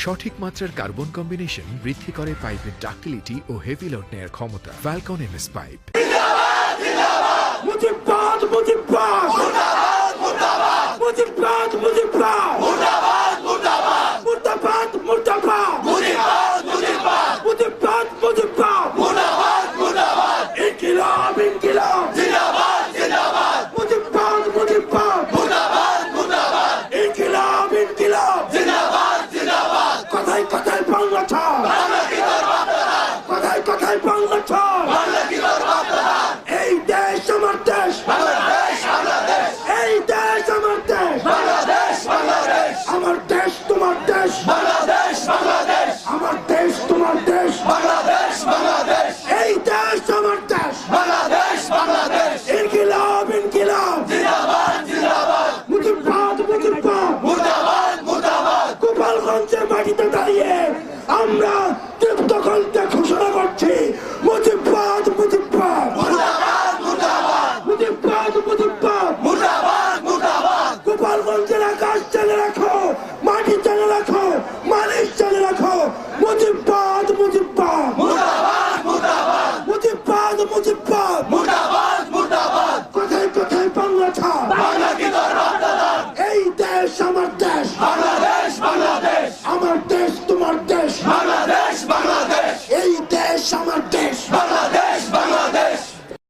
সঠিক মাত্রার carbon combination বৃদ্ধি করে পাইপের ডাক্টিলিটি ও হেভি লোড নেয়ার ক্ষমতা। Falcon MS pipe. মুজিবাদ মুজিবাদ মুর্দাবাদ মুর্দাবাদ মুজিবাদ মুজিবাদ মুর্দাবাদ মুর্দাবাদ মুর্দাবাদ মুর্দাবাদ মুজিবাদ মুজিবাদ মুজিবাদ মুজিবাদ মুর্দাবাদ মুর্দাবাদ ইনকিলাব ইনকিলাব জিন্দাবাদ জিন্দাবাদ মুজিবাদ মুজিবাদ মুর্দাবাদ মুর্দাবাদ ইনকিলাব ইনকিলাব জিন্দাবাদ জিন্দাবাদ কথায় কথায় বাংলা ছাড় বাংলা কি তোর বাপরা কথায় কথায় বাংলা ছাড় বাংলা কি তোর বাপরা এই দেশ আমার দেশ বাংলাদেশ বাংলাদেশ এই দেশ আমার দেশ বাংলাদেশ বাংলাদেশ আমার দেশ তোমার দেশ বাংলাদেশ বাংলাদেশ আমার দেশ তোমার দেশ বাংলাদেশ বাংলাদেশ এই দেশ আমার দেশ বাংলাদেশ বাংলাদেশ ইনকিলাব ইনকিলাব জিন্দাবাদ জিন্দাবাদ মুজিবাদ মুজিবাদ মুর্দাবাদ মুর্দাবাদ গোপালগঞ্জের মাটিতে দাঁড়িয়ে আমরা